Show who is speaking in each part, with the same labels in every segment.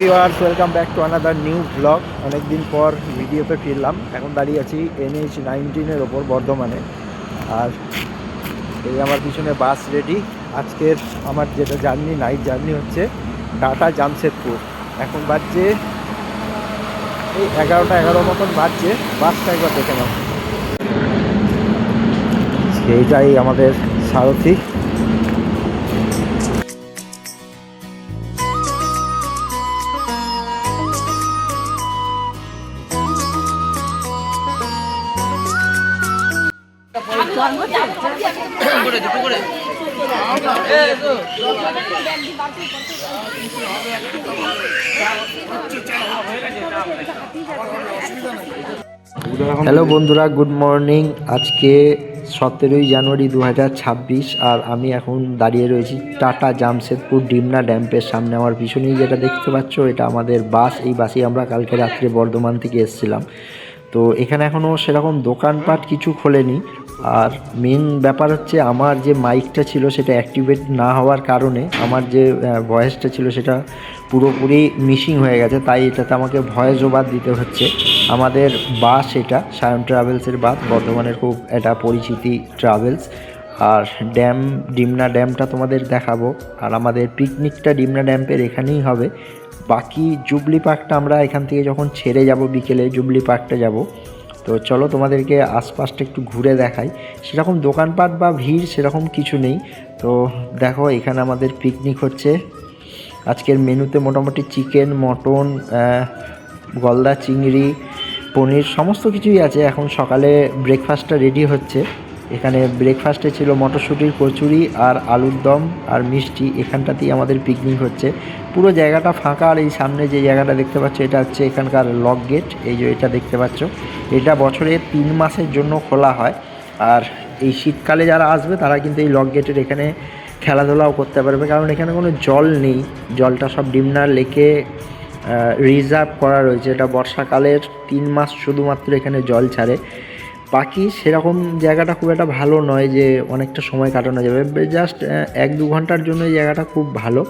Speaker 1: Viewers welcome back to another new blog. অনেকদিন পর ভিডিওতে ফিরলাম। এখন দাঁড়িয়ে আছি NH-19 ওপর বর্ধমানে। আর এই আমার পিছনে বাস রেডি। আজকের আমার যেটা জার্নি, নাইট জার্নি হচ্ছে টাটা জামশেদপুর। এখন বাজছে এই 11টা মতন বাজছে। বাসটা একবার দেখে নাও। সেইটাই আমাদের সারথি। হ্যালো বন্ধুরা, গুড মর্নিং। আজকে 17ই জানুয়ারি 2026 আর আমি এখন দাঁড়িয়ে রয়েছি টাটা জামশেদপুর ডিমনা ড্যাম্পের সামনে। আমার পিছনেই যেটা দেখতে পাচ্ছ এটা আমাদের বাস। এই বাসেই আমরা কালকে রাত্রে বর্ধমান থেকে এসেছিলাম। তো এখানে এখনও সেরকম দোকানপাট কিছু খোলেনি। আর মেন ব্যাপার হচ্ছে আমার যে মাইকটা ছিল সেটা অ্যাক্টিভেট না হওয়ার কারণে আমার যে ভয়েসটা ছিল সেটা পুরোপুরি মিসিং হয়ে গেছে। তাই এটাতে আমাকে ভয়েস ওভার দিতে হচ্ছে। আমাদের বাস এটা সায়ন ট্রাভেলসের বাস, বর্ধমানের খুব এটা পরিচিতি ট্রাভেলস। আর ডিমনা ড্যামটা তোমাদের দেখাবো। আর আমাদের পিকনিকটা ডিমনা ড্যাম্পের এখানেই হবে। বাকি জুবলি পার্কটা আমরা এখান থেকে যখন ছেড়ে যাব বিকেলে জুবলি পার্কটা যাব। তো চলো তোমাদেরকে আশপাশটা একটু ঘুরে দেখাই। সেরকম দোকানপাট বা ভিড় সেরকম কিছু নেই। তো দেখো এখানে আমাদের পিকনিক হচ্ছে। আজকের মেনুতে মোটামুটি চিকেন, মটন, গলদা চিংড়ি, পনির সমস্ত কিছুই আছে। এখন সকালে ব্রেকফাস্টটা রেডি হচ্ছে। এখানে ব্রেকফাস্টে ছিল মটরশুঁটির কচুরি আর আলুর দম আর মিষ্টি। এখানটাতেই আমাদের পিকনিক হচ্ছে। পুরো জায়গাটা ফাঁকা। আর এই সামনে যে জায়গাটা দেখতে পাচ্ছ এটা হচ্ছে এখানকার লক গেট। এই যে এটা দেখতে পাচ্ছ, এটা বছরে 3 মাসের জন্য খোলা হয়। আর এই শীতকালে যারা আসবে তারা কিন্তু এই লক গেটের এখানে খেলাধুলাও করতে পারবে, কারণ এখানে কোনো জল নেই। জলটা সব ডিমনা লেকে রিজার্ভ করা রয়েছে। এটা বর্ষাকালের 3 মাস শুধুমাত্র এখানে জল ছাড়ে। বাকি সেরকম জায়গাটা খুব একটা ভালো নয় যে অনেকটা সময় কাটানো যাবে। জাস্ট 1-2 ঘন্টার জন্য এই জায়গাটা খুব ভালো।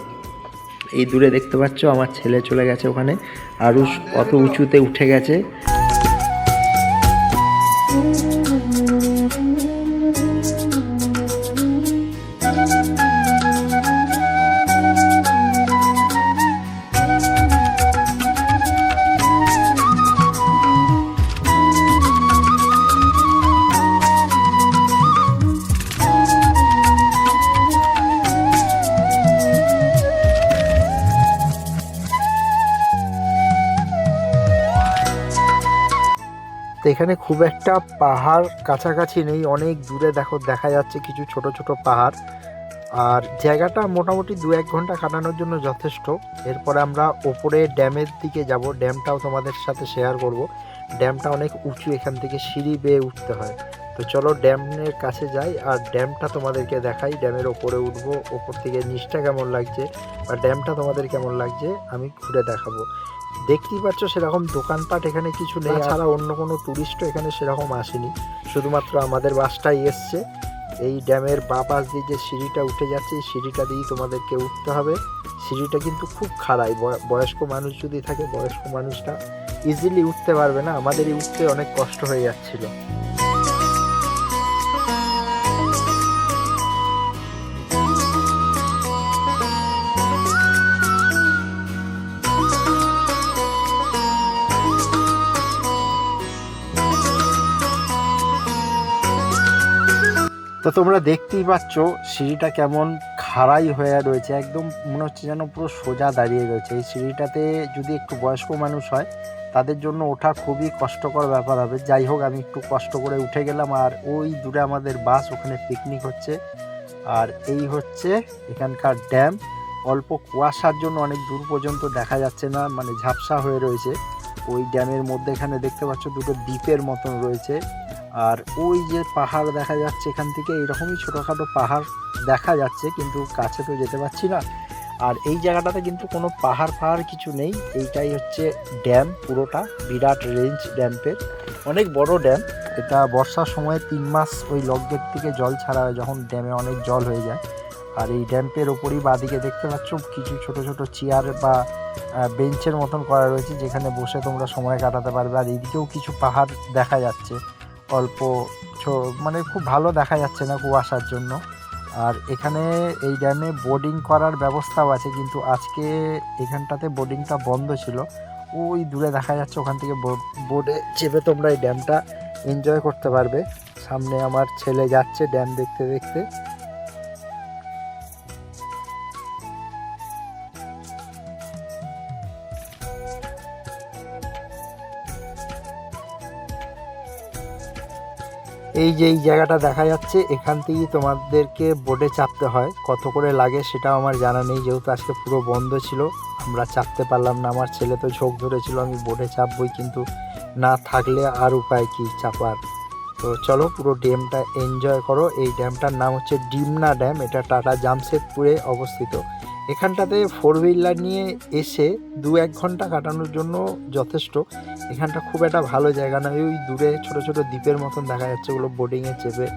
Speaker 1: এই দূরে দেখতে পাচ্ছ আমার ছেলে চলে গেছে ওখানে, আর অত উঁচুতে উঠে গেছে। তো এখানে খুব একটা পাহাড় কাছাকাছি নেই, অনেক দূরে দেখা যাচ্ছে কিছু ছোট ছোট পাহাড়। আর জায়গাটা মোটামুটি 2-1 ঘন্টা কাটানোর জন্য যথেষ্ট। এরপরে আমরা ওপরে ড্যামের দিকে যাব। ড্যামটাও তোমাদের সাথে শেয়ার করব। ড্যামটা অনেক উঁচু, এখান থেকে সিঁড়ি বেয়ে উঠতে হয়। তো চলো ড্যামের কাছে যাই আর ড্যামটা তোমাদেরকে দেখাই। ড্যামের ওপরে উঠবো, ওপর থেকে নিচটা কেমন লাগছে বা ড্যামটা তোমাদের কেমন লাগছে আমি ঘুরে দেখাবো। দেখতেই পাচ্ছ সেরকম দোকানপাট এখানে কিছু নেই, ছাড়া অন্য কোনো টুরিস্টও এখানে সেরকম আসেনি। শুধুমাত্র আমাদের বাসটাই এসছে। এই ড্যামের বাঁ পাশ দিয়ে যে সিঁড়িটা উঠে যাচ্ছে এই সিঁড়িটা দিয়েই তোমাদেরকে উঠতে হবে। সিঁড়িটা কিন্তু খুব খাড়াই। বয়স্ক মানুষ যদি থাকে, বয়স্ক মানুষটা ইজিলি উঠতে পারবে না। আমাদেরই উঠতে অনেক কষ্ট হয়ে যাচ্ছিল। তো তোমরা দেখতেই পাচ্ছ সিঁড়িটা কেমন খাড়াই হয়ে রয়েছে, একদম মনে হচ্ছে যেন পুরো সোজা দাঁড়িয়ে রয়েছে। এই সিঁড়িটাতে যদি একটু বয়স্ক মানুষ হয় তাদের জন্য ওঠা খুবই কষ্টকর ব্যাপার হবে। যাই হোক, আমি একটু কষ্ট করে উঠে গেলাম। আর ওই দূরে আমাদের বাস, ওখানে পিকনিক হচ্ছে। আর এই হচ্ছে এখানকার ড্যাম। অল্প কুয়াশার জন্য অনেক দূর পর্যন্ত দেখা যাচ্ছে না, মানে ঝাপসা হয়ে রয়েছে। ওই ড্যামের মধ্যে এখানে দেখতে পাচ্ছ দুটো দ্বীপের মতন রয়েছে। আর ওই যে পাহাড় দেখা যাচ্ছে, এখান থেকে এরকমই ছোটোখাটো পাহাড় দেখা যাচ্ছে, কিন্তু কাছে তো যেতে পারছি না। আর এই জায়গাটাতে কিন্তু কোনো পাহাড় কিছু নেই। এইটাই হচ্ছে ড্যাম, পুরোটা বিরাট রেঞ্জ ড্যাম্পের, অনেক বড় ড্যাম। এটা বর্ষার সময় 3 মাস ওই লক গেট থেকে জল ছাড়া হয়, যখন ড্যামে অনেক জল হয়ে যায়। আর এই ড্যাম্পের ওপরই বাঁদিকে দেখতে পাচ্ছ কিছু ছোট ছোট চেয়ার বা বেঞ্চের মতন করা রয়েছে, যেখানে বসে তোমরা সময় কাটাতে পারবে। আর এইদিকেও কিছু পাহাড় দেখা যাচ্ছে, অল্প মানে খুব ভালো দেখা যাচ্ছে না কুয়াশার জন্য। আর এখানে এই ড্যামে বোটিং করার ব্যবস্থাও আছে, কিন্তু আজকে এখানটাতে বোটিংটা বন্ধ ছিল। ওই দূরে দেখা যাচ্ছে, ওখান থেকে বোটে চেপে তোমরা এই ড্যামটা এনজয় করতে পারবে। সামনে আমার ছেলে যাচ্ছে ড্যাম দেখতে দেখতে। এই যে এই জায়গাটা দেখা যাচ্ছে, এখান থেকেই তোমাদেরকে বোটে চাপতে হয়। কত করে লাগে সেটাও আমার জানা নেই, যেহেতু আজকে পুরো বন্ধ ছিল আমরা চাপতে পারলাম না। আমার ছেলে তো ঝোঁক ধরেছিল আমি বোটে চাপবই, কিন্তু না থাকলে আর উপায় কি চাপার। তো চলো পুরো ড্যামটা এনজয় করো। এই ড্যামটার নাম হচ্ছে ডিমনা ড্যাম, এটা টাটা জামশেদপুরে অবস্থিত। এখানটাতে 4 হুইলার নিয়ে এসে 2-1 ঘন্টা কাটানোর জন্য যথেষ্ট। এখানটা খুব একটা ভালো জায়গা নয়, ওই দূরে ছোট ছোট দ্বীপের মতন দেখা যাচ্ছে, ওগুলো বোটিংয়ে চেপে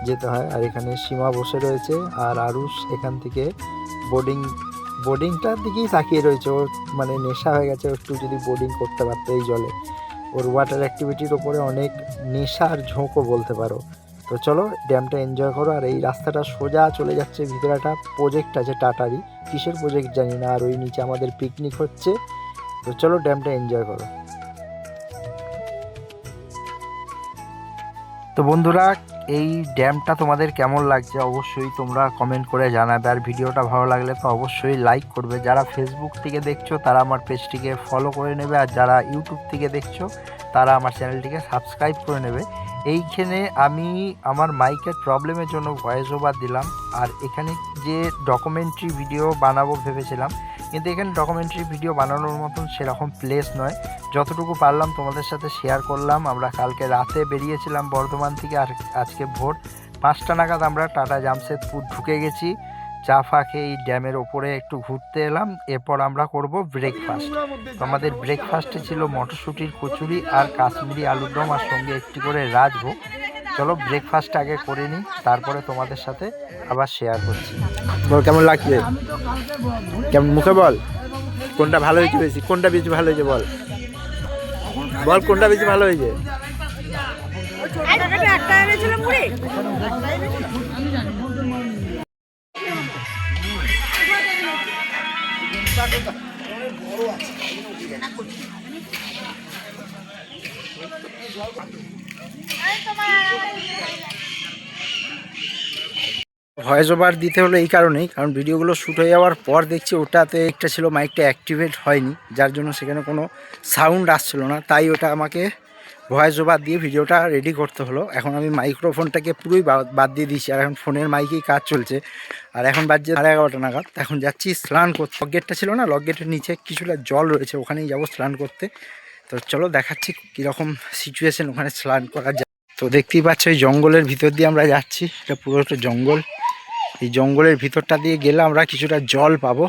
Speaker 1: যেতে হয়। আর এখানে সীমা বসে রয়েছে, আর আরুষ এখান থেকে বোর্ডিংটার দিকেই তাকিয়ে রয়েছে। ওর মানে নেশা হয়ে গেছে, একটু যদি বোর্ডিং করতে পারতো এই জলে। ওর ওয়াটার অ্যাক্টিভিটির ওপরে অনেক নেশা আর ঝোঁকও বলতে পারো। তো চলো ড্যামটা এনজয় করো। আর এই রাস্তাটা সোজা চলে যাচ্ছে, ভিতরে একটা প্রজেক্ট আছে টাটারই, কিসের প্রজেক্ট জানি না। আর ওই নিচে আমাদের পিকনিক হচ্ছে। তো চলো ড্যামটা এনজয় করো। তো বন্ধুরা, এই ড্যামটা তোমাদের কেমন লাগছে অবশ্যই তোমরা কমেন্ট করে জানাবে। আর ভিডিওটা ভালো লাগলে তো অবশ্যই লাইক করবে। যারা ফেসবুক থেকে দেখছো তারা আমার পেজটিকে ফলো করে নেবে, আর যারা ইউটিউব থেকে দেখছো তারা আমার চ্যানেলটিকে সাবস্ক্রাইব করে নেবে। এইখানে আমি আমার মাইকের প্রবলেমের জন্য ভয়েস ওভার দিলাম। আর এখানে যে ডকুমেন্টারি ভিডিও বানাবো ভেবেছিলাম, কিন্তু এখানে ডকুমেন্টারি ভিডিও বানানোর মতন সেরকম প্লেস নয়। যতটুকু পারলাম তোমাদের সাথে শেয়ার করলাম। আমরা কালকে রাতে বেরিয়েছিলাম বর্ধমান থেকে, আর আজকে ভোর 5টা নাগাদ আমরা টাটা জামশেদপুর ঢুকে গেছি। চা ফা খেয়ে এই ড্যামের ওপরে একটু ঘুরতে এলাম। এরপর আমরা করব ব্রেকফাস্ট। তো আমাদের ব্রেকফাস্টে ছিল মটরশুঁটির কচুরি আর কাশ্মীরি আলুর দম, আর সঙ্গে একটি করে রাজভোগ। চলো ব্রেকফাস্ট আগে করে নিই, তারপরে তোমাদের সাথে আবার শেয়ার করছি। বল কেমন লাগছে, কেমন মুখে বল, কোনটা ভালো হয়েছে বেশি, কোনটা বেশি ভালো হয়েছে বল, বল কোনটা বেশি ভালো হয়েছে। ভয়েস ওভার দিতে হলো এই কারণেই, কারণ ভিডিওগুলো শ্যুট হয়ে যাওয়ার পর দেখছি ওটাতে একটা ছিল মাইকটা অ্যাক্টিভেট হয়নি, যার জন্য সেখানে কোনো সাউন্ড আসছিল না। তাই ওটা আমাকে ভয়েস ওভার দিয়ে ভিডিওটা রেডি করতে হলো। এখন আমি মাইক্রোফোনটাকে পুরোই বাদ দিয়ে দিয়েছি, আর এখন ফোনের মাইকেই কাজ চলছে। আর এখন বাজছে 11:30 নাগাদ। এখন যাচ্ছি স্নান করতে। লক গেটটা ছিল না, লক গেটের নিচে কিছুটা জল রয়েছে, ওখানেই যাবো স্নান করতে। তো চলো দেখাচ্ছি কীরকম সিচুয়েশন ওখানে স্নান করা যায়। তো দেখতেই পাচ্ছ এই জঙ্গলের ভিতর দিয়ে আমরা যাচ্ছি, এটা পুরো একটা জঙ্গল। এই জঙ্গলের ভিতরটা দিয়ে গেলে আমরা কিছুটা জল পাবো,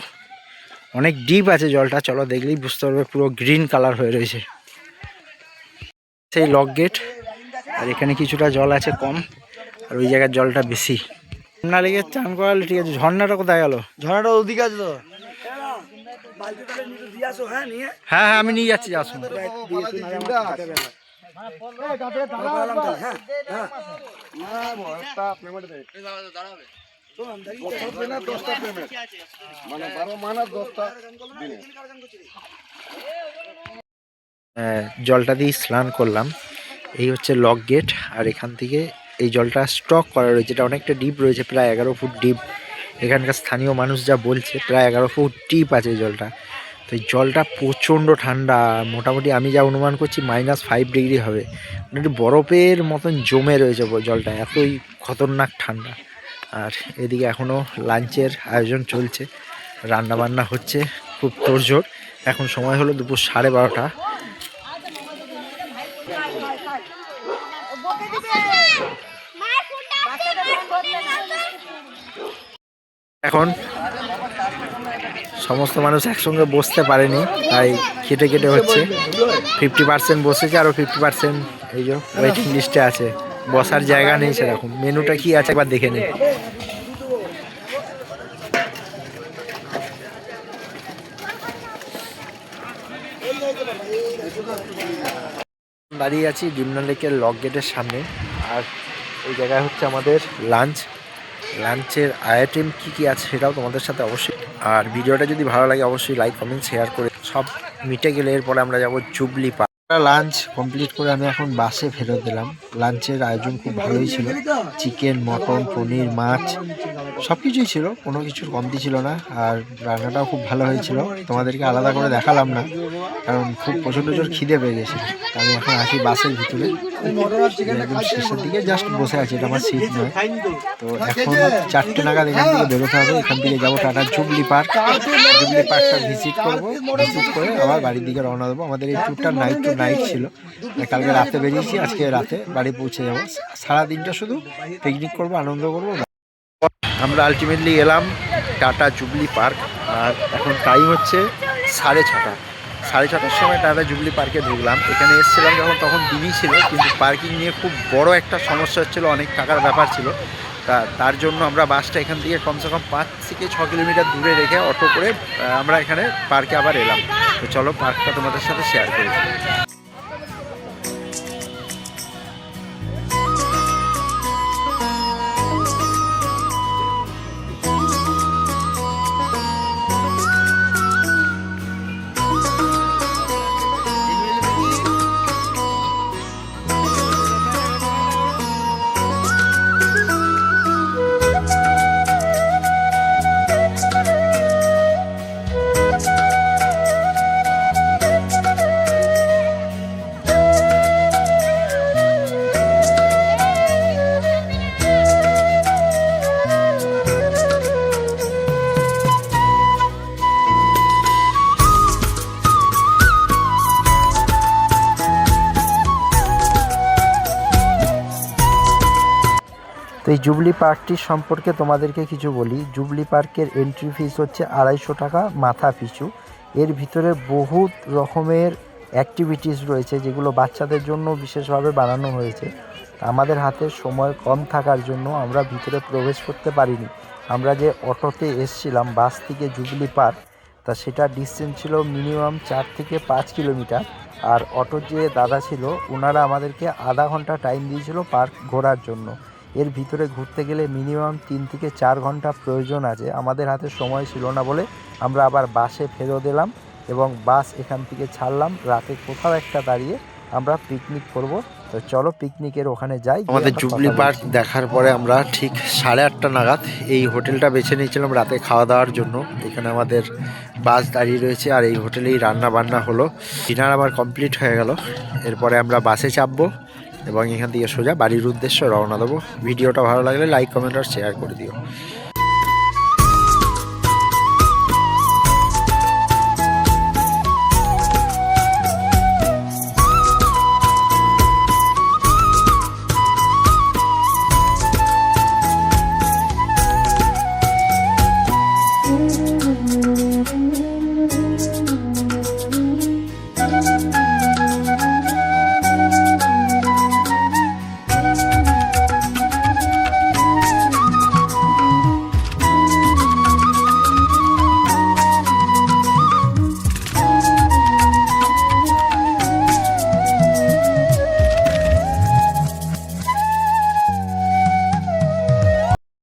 Speaker 1: অনেক ডিপ আছে জলটা। চলো দেখলেই বুঝতে পারবে, পুরো গ্রিন কালার হয়ে রয়েছে সেই লক গেট। আর এখানে কিছুটা জল আছে কম, আর ওই জায়গার জলটা বেশি। ঝর্ণা লেগে চান করালে ঠিক আছে। ঝর্ণাটা কোথায় গেল? ঝর্ণাটা ওদিকে আছে তো। হ্যাঁ হ্যাঁ আমি নিয়ে যাচ্ছি, আসুন। জলটা দিয়ে স্নান করলাম। এই হচ্ছে লক গেট, আর এখান থেকে এই জলটা স্টক করা রয়েছে। এটা অনেকটা ডিপ রয়েছে, প্রায় 11 ফুট ডিপ। এখানকার স্থানীয় মানুষ যা বলছে প্রায় 11 ফুট ডিপ আছে এই জলটা। তো এই জলটা প্রচণ্ড ঠান্ডা, মোটামুটি আমি যা অনুমান করছি -5 ডিগ্রি হবে। একটু বরফের মতন জমে রয়েছে জলটা, এতই খতরনাক ঠান্ডা। আর এদিকে এখনও লাঞ্চের আয়োজন চলছে, রান্নাবান্না হচ্ছে খুব তোড়জোড়। এখন সময় হলো দুপুর 12:30। এখন সমস্ত মানুষ একসঙ্গে বসতে পারেনি, তাই কেটে কেটে হচ্ছে। 50% বসেছে, আরও 50% এই যে ওয়েটিং লিস্টে আছে, বসার জায়গা নেই সেরকম। মেনুটা কি আছে একবার দেখে নিই। দাঁড়িয়ে আছি ডিমনা লেকের লক গেটের সামনে। আর এই জায়গায় হচ্ছে আমাদের লাঞ্চের আইটেম কী কী আছে সেটাও তোমাদের সাথে অবশ্যই। আর ভিডিওটা যদি ভালো লাগে অবশ্যই লাইক কমেন্ট শেয়ার করে। সব মিটে গেলে এরপরে আমরা যাব জুবলি পার্ক। লাঞ্চ কমপ্লিট করে আমি এখন বাসে ফেরত দিলাম। লাঞ্চের আয়োজন খুব ভালোই ছিল, চিকেন, মটন, পনির, মাছ সব কিছুই ছিল, কোনো কিছুর কমতি ছিল না। আর রান্নাটাও খুব ভালো হয়েছিল, তোমাদেরকে আলাদা করে দেখালাম না কারণ খুব প্রচণ্ড জোর খিদে পেয়ে গেছিল। আমি এখন আছি বাসের ভিতরে, একদম শেষের দিকে জাস্ট বসে আছি, এটা আমার সিট নয়। তো এখন 4টে নাগাদ এখান থেকে বেরোতে হবে। এখান থেকে যাবো টাটা জুবলি পার্কটা ভিজিট করবো। ভিজিট করে আবার বাড়ির দিকে রওনা দেবো। আমাদের এই ট্যুরটা নাইট টু নাইট ছিল, কালকে রাতে বেরিয়েছি, আজকে রাতে বাড়ি পৌঁছে যাবো। সারাদিনটা শুধু পিকনিক করবো, আনন্দ করবো। আমরা আলটিমেটলি এলাম টাটা জুবলি পার্ক। আর এখন টাইম হচ্ছে 6:30। 6:30টার সময় টাটা জুবলি পার্কে ঢুকলাম। এখানে এসেছিলাম যখন তখন দিনই ছিল, কিন্তু পার্কিং নিয়ে খুব বড় একটা সমস্যা হচ্ছিলো, অনেক টাকার ব্যাপার ছিল। তার জন্য আমরা বাসটা এখান থেকে কমসে কম 5 থেকে 6 কিলোমিটার দূরে রেখে অটো করে আমরা এখানে পার্কে আবার এলাম। তো চলো পার্কটা তোমাদের সাথে শেয়ার করি। তো এই জুবলি পার্কটির সম্পর্কে তোমাদেরকে কিছু বলি। জুবলি পার্কের এন্ট্রি ফিস হচ্ছে 250 টাকা মাথা পিছু। এর ভিতরে বহুত রকমের অ্যাক্টিভিটিস রয়েছে যেগুলো বাচ্চাদের জন্য বিশেষভাবে বানানো হয়েছে। আমাদের হাতে সময় কম থাকার জন্য আমরা ভিতরে প্রবেশ করতে পারিনি। আমরা যে অটোতে এসছিলাম বাস থেকে জুবলি পার্ক, তা সেটা ডিস্টেন্স ছিল মিনিমাম 4 থেকে 5 কিলোমিটার। আর অটোর যে দাদা ছিল ওনারা আমাদেরকে আধা ঘন্টা টাইম দিয়েছিল পার্ক ঘোরার জন্য। এর ভিতরে ঘুরতে গেলে মিনিমাম 3 থেকে 4 ঘন্টা প্রয়োজন আছে। আমাদের হাতে সময় ছিল না বলে আমরা আবার বাসে ফেরত এলাম এবং বাস এখান থেকে ছাড়লাম। রাতে কোথাও একটা দাঁড়িয়ে আমরা পিকনিক করব। তো চলো পিকনিকের ওখানে যাই। আমাদের জুবলি পার্ক দেখার পরে আমরা ঠিক 8:30 নাগাদ এই হোটেলটা বেছে নিয়েছিলাম রাতে খাওয়া দাওয়ার জন্য। এখানে আমাদের বাস দাঁড়িয়ে রয়েছে আর এই হোটেলেই রান্না বান্না হলো। ডিনার আবার কমপ্লিট হয়ে গেল। এরপরে আমরা বাসে চাপবো এবং এখান থেকে সোজা বাড়ির উদ্দেশ্যে রওনা দেবো। ভিডিওটা ভালো লাগলে লাইক কমেন্ট আর শেয়ার করে দিও।